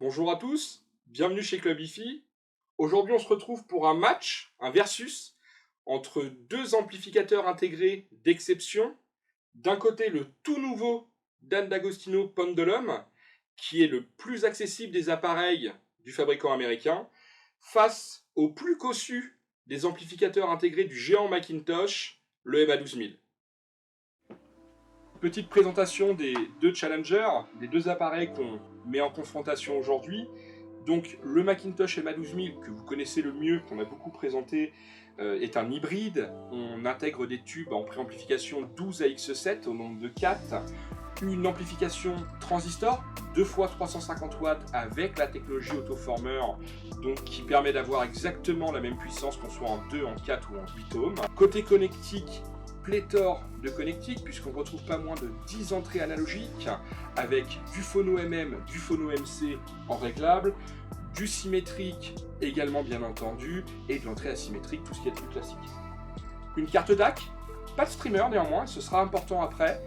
Bonjour à tous, bienvenue chez Club IFI. Aujourd'hui, on se retrouve pour un match, un versus, entre deux amplificateurs intégrés d'exception. D'un côté, le tout nouveau Dan D'Agostino Pendulum, qui est le plus accessible des appareils du fabricant américain, face au plus cossu des amplificateurs intégrés du géant Macintosh, le MA12000. Petite présentation des deux challengers, des deux appareils qu'on met en confrontation aujourd'hui. Donc le Macintosh MA12000 que vous connaissez le mieux, qu'on a beaucoup présenté, est un hybride. On intègre des tubes en préamplification 12AX7 au nombre de 4, une amplification transistor 2 x 350 watts avec la technologie autoformer, donc qui permet d'avoir exactement la même puissance qu'on soit en 2, en 4 ou en 8 ohms. Côté connectique, pléthore de connectiques, puisqu'on retrouve pas moins de 10 entrées analogiques, avec du phono MM, du phono MC en réglable, du symétrique également bien entendu, et de l'entrée asymétrique, tout ce qui est plus classique. Une carte DAC, pas de streamer néanmoins, ce sera important après,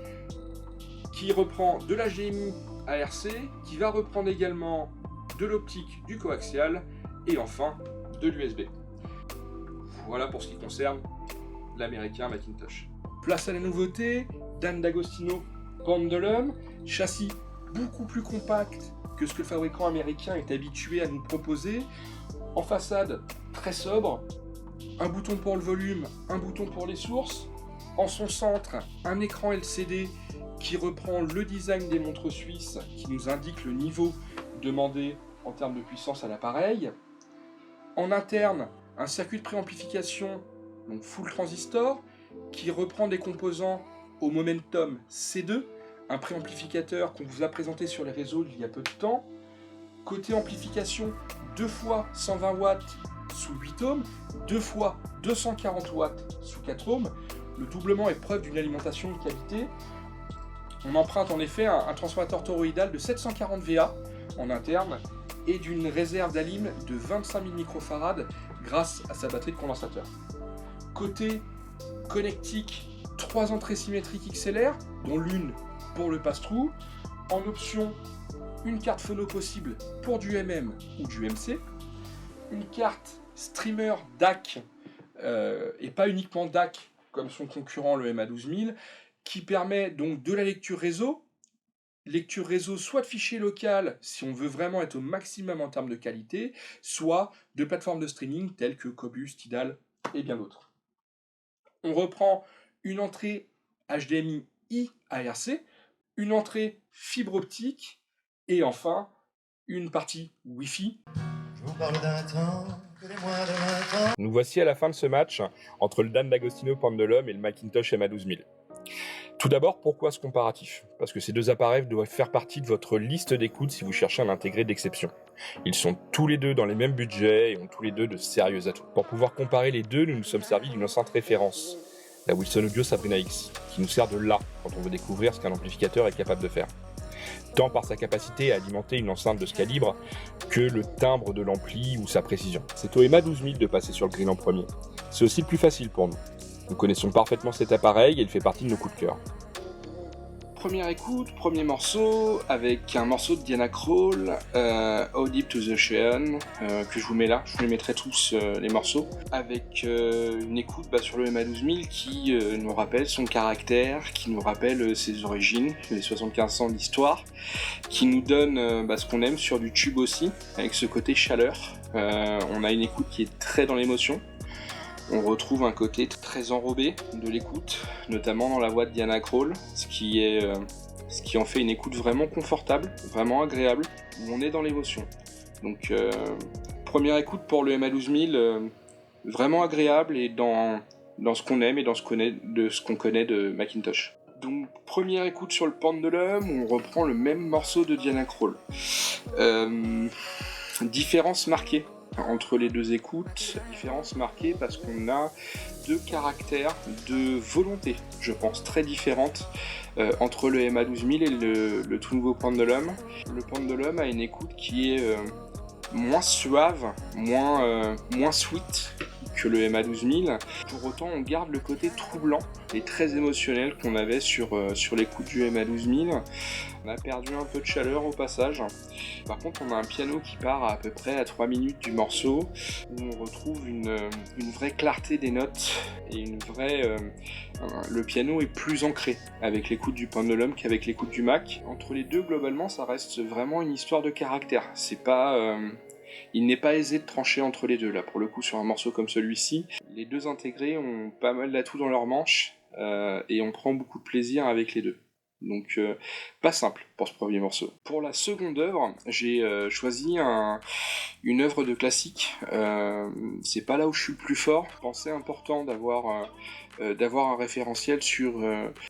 qui reprend de la HDMI ARC, qui va reprendre également de l'optique, du coaxial, et enfin de l'USB. Voilà pour ce qui concerne l'américain Macintosh. Place à la nouveauté, Dan D'Agostino Pendulum, châssis beaucoup plus compact que ce que le fabricant américain est habitué à nous proposer. En façade, très sobre, un bouton pour le volume, un bouton pour les sources. En son centre, un écran LCD qui reprend le design des montres suisses, qui nous indique le niveau demandé en termes de puissance à l'appareil. En interne, un circuit de préamplification, donc full transistor, qui reprend des composants au Momentum C2, un préamplificateur qu'on vous a présenté sur les réseaux il y a peu de temps. Côté amplification, 2 fois 120 watts sous 8 ohms, 2 fois 240 watts sous 4 ohms. Le doublement est preuve d'une alimentation de qualité. On emprunte en effet un transformateur toroïdal de 740 VA en interne et d'une réserve d'alim de 25 000 microfarad grâce à sa batterie de condensateur. Côté connectique, 3 entrées symétriques XLR, dont l'une pour le pass-through. En option, une carte phono possible pour du MM ou du MC. Une carte streamer DAC, et pas uniquement DAC comme son concurrent le MA12000, qui permet donc de la lecture réseau soit de fichiers local si on veut vraiment être au maximum en termes de qualité, soit de plateformes de streaming telles que Qobuz, Tidal et bien d'autres. On reprend une entrée HDMI ARC, une entrée fibre optique et enfin une partie Wi-Fi. Je vous parle d'un temps que les moins de 20 ans. Nous voici à la fin de ce match entre le Dan D'Agostino Pendulum et le Macintosh MA12000. Tout d'abord, pourquoi ce comparatif? Parce que ces deux appareils doivent faire partie de votre liste d'écoute si vous cherchez un intégré d'exception. Ils sont tous les deux dans les mêmes budgets et ont tous les deux de sérieux atouts. Pour pouvoir comparer les deux, nous nous sommes servis d'une enceinte référence, la Wilson Audio Sabrina X, qui nous sert de là quand on veut découvrir ce qu'un amplificateur est capable de faire. Tant par sa capacité à alimenter une enceinte de ce calibre que le timbre de l'ampli ou sa précision. C'est au MA12000 de passer sur le grill en premier. C'est aussi le plus facile pour nous. Nous connaissons parfaitement cet appareil et il fait partie de nos coups de cœur. Première écoute, premier morceau, avec un morceau de Diana Krall, How Deep to the Ocean, que je vous mets là, je vous les mettrai tous les morceaux, avec une écoute sur le MA12000 qui nous rappelle son caractère, qui nous rappelle ses origines, les 75 ans d'histoire, qui nous donne ce qu'on aime sur du tube aussi, avec ce côté chaleur. On a une écoute qui est très dans l'émotion. On retrouve un côté très enrobé de l'écoute, notamment dans la voix de Diana Krall, ce qui en fait une écoute vraiment confortable, vraiment agréable, où on est dans l'émotion. Donc première écoute pour le MA12000, vraiment agréable et dans ce qu'on aime et dans ce qu'on connaît de Macintosh. Donc première écoute sur le Pendulum, on reprend le même morceau de Diana Krall. Différence marquée entre les deux écoutes, différence marquée parce qu'on a deux caractères de volonté, je pense, très différentes entre le MA12000 et le tout nouveau Pendulum. Le Pendulum a une écoute qui est moins suave, moins sweet que le MA12000. Pour autant, on garde le côté troublant et très émotionnel qu'on avait sur l'écoute du MA12000. On a perdu un peu de chaleur au passage. Par contre, on a un piano qui part à peu près à 3 minutes du morceau, où on retrouve une vraie clarté des notes et le piano est plus ancré avec l'écoute du Pendulum qu'avec l'écoute du Mac. Entre les deux, globalement, ça reste vraiment une histoire de caractère. Il n'est pas aisé de trancher entre les deux, là, pour le coup, sur un morceau comme celui-ci. Les deux intégrés ont pas mal d'atouts dans leur manche, et on prend beaucoup de plaisir avec les deux. Donc, pas simple pour ce premier morceau. Pour la seconde œuvre, j'ai choisi une œuvre de classique. C'est pas là où je suis le plus fort. Je pensais important d'avoir un référentiel sur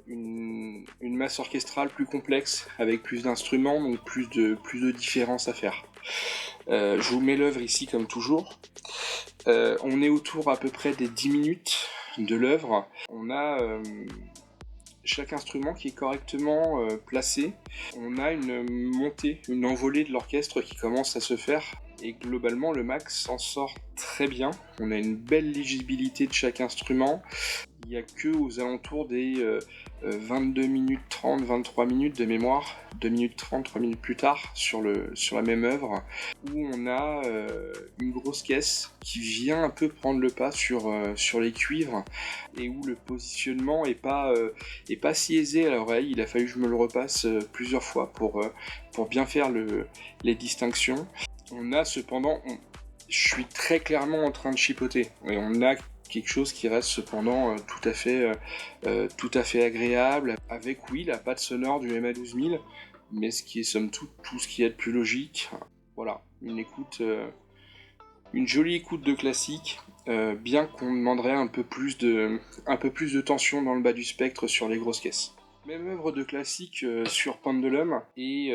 une masse orchestrale plus complexe, avec plus d'instruments, donc plus de différences à faire. Je vous mets l'œuvre ici comme toujours. On est autour à peu près des 10 minutes de l'œuvre. On a chaque instrument qui est correctement placé. On a une montée, une envolée de l'orchestre qui commence à se faire. Et globalement, le Mac s'en sort très bien. On a une belle lisibilité de chaque instrument. Il n'y a que aux alentours des 22 minutes 30, 23 minutes de mémoire, 2 minutes 30, 3 minutes plus tard sur la même œuvre, où on a une grosse caisse qui vient un peu prendre le pas sur les cuivres, et où le positionnement est pas si aisé à l'oreille. Il a fallu que je me le repasse plusieurs fois pour bien faire les distinctions. On a cependant, je suis très clairement en train de chipoter, et on a quelque chose qui reste cependant tout à fait agréable, avec oui la patte sonore du MA12000, mais ce qui est somme toute tout ce qui est de plus logique. Voilà, une jolie écoute de classique, bien qu'on demanderait un peu plus de tension dans le bas du spectre sur les grosses caisses. Même œuvre de classique sur Pendulum, et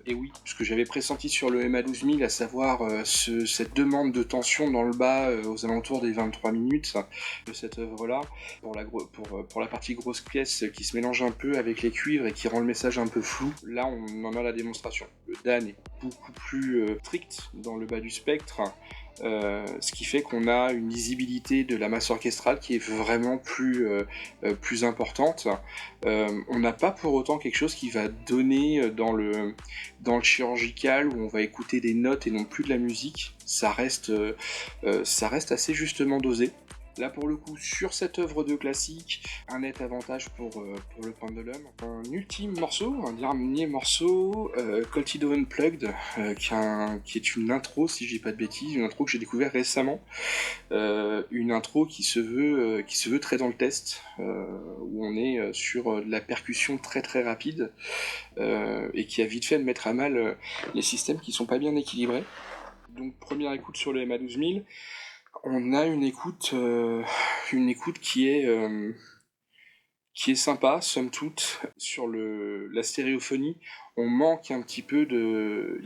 oui, ce que j'avais pressenti sur le MA12000, à savoir cette demande de tension dans le bas aux alentours des 23 minutes de cette œuvre-là, pour la partie grosse pièce qui se mélange un peu avec les cuivres et qui rend le message un peu flou. Là, on en a la démonstration. Le DAN est beaucoup plus strict dans le bas du spectre, ce qui fait qu'on a une lisibilité de la masse orchestrale qui est vraiment plus importante. On n'a pas pour autant quelque chose qui va donner dans le chirurgical, où on va écouter des notes et non plus de la musique. Ça reste assez justement dosé. Là, pour le coup, sur cette œuvre de classique, un net avantage pour le Pendulum. Un ultime morceau, un dernier morceau, Coltido Unplugged, qui est une intro, si je dis pas de bêtises, une intro que j'ai découvert récemment. Une intro qui se veut très dans le test, où on est sur de la percussion très très rapide, et qui a vite fait de mettre à mal les systèmes qui sont pas bien équilibrés. Donc, première écoute sur le MA12000. On a une écoute qui est sympa, somme toute. Sur la stéréophonie, on manque un petit peu de...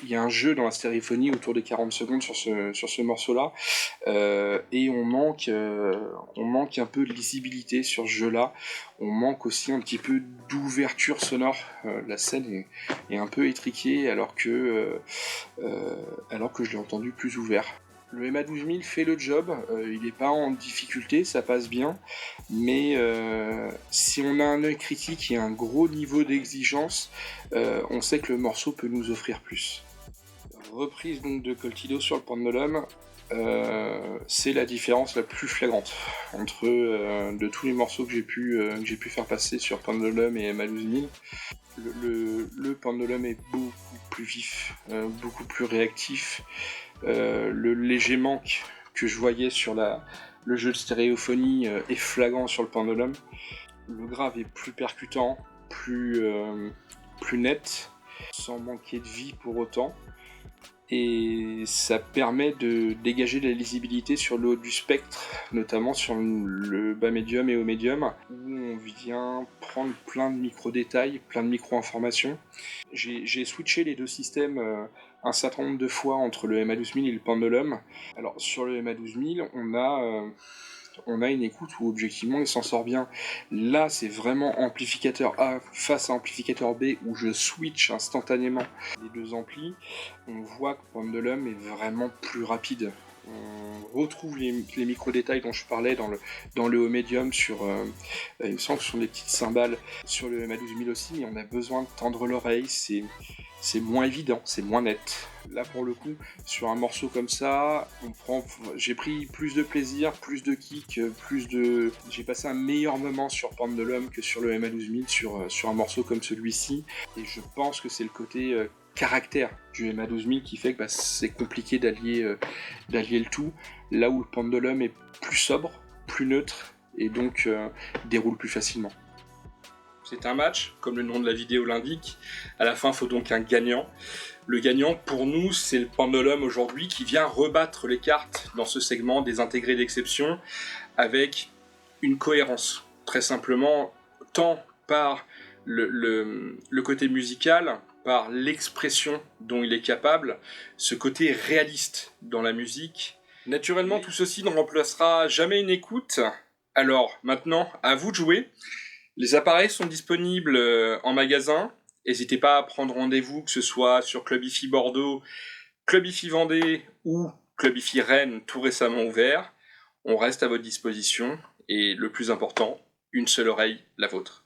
Il y a un jeu dans la stéréophonie autour de 40 secondes sur ce morceau-là, et on manque un peu de lisibilité sur ce jeu-là. On manque aussi un petit peu d'ouverture sonore. La scène est un peu étriquée, alors que je l'ai entendu plus ouvert. Le MA12000 fait le job, il n'est pas en difficulté, ça passe bien, mais si on a un œil critique et un gros niveau d'exigence, on sait que le morceau peut nous offrir plus. Reprise donc de Coltido sur le Pendulum, c'est la différence la plus flagrante entre de tous les morceaux que j'ai pu faire passer sur Pendulum et MA12000. Le Pendulum est beaucoup plus vif, beaucoup plus réactif. Le léger manque que je voyais sur le jeu de stéréophonie est flagrant sur le Pendulum. Le grave est plus percutant, plus net, sans manquer de vie pour autant. Et ça permet de dégager de la lisibilité sur le haut du spectre, notamment sur le bas médium et haut médium, où on vient prendre plein de micro-détails, plein de micro-informations. J'ai switché les deux systèmes un certain nombre de fois entre le MA12000 et le Pendulum. Alors sur le MA12000, on a une écoute où objectivement il s'en sort bien. Là, c'est vraiment amplificateur A face à amplificateur B, où je switch instantanément les deux amplis. On voit que Pendulum est vraiment plus rapide. On retrouve les micro-détails dont je parlais dans le haut médium il me semble que ce sont des petites cymbales sur le MA12000 aussi, mais on a besoin de tendre l'oreille, c'est moins évident, c'est moins net. Là pour le coup, sur un morceau comme ça, j'ai pris plus de plaisir, plus de kick, j'ai passé un meilleur moment sur Pendulum que sur le MA12000 sur un morceau comme celui-ci, et je pense que c'est le côté caractère du MA12000 qui fait que c'est compliqué d'allier le tout, là où le Pendulum est plus sobre, plus neutre, et donc déroule plus facilement. C'est un match, comme le nom de la vidéo l'indique. À la fin, il faut donc un gagnant. Le gagnant, pour nous, c'est le Pendulum aujourd'hui qui vient rebattre les cartes dans ce segment des intégrés d'exception avec une cohérence. Très simplement, tant par le côté musical, par l'expression dont il est capable, ce côté réaliste dans la musique. Naturellement, tout ceci ne remplacera jamais une écoute. Alors, maintenant, à vous de jouer. Les appareils sont disponibles en magasin. N'hésitez pas à prendre rendez-vous, que ce soit sur Club Hi-Fi Bordeaux, Club Hi-Fi Vendée ou Club Hi-Fi Rennes, tout récemment ouvert. On reste à votre disposition et le plus important, une seule oreille, la vôtre.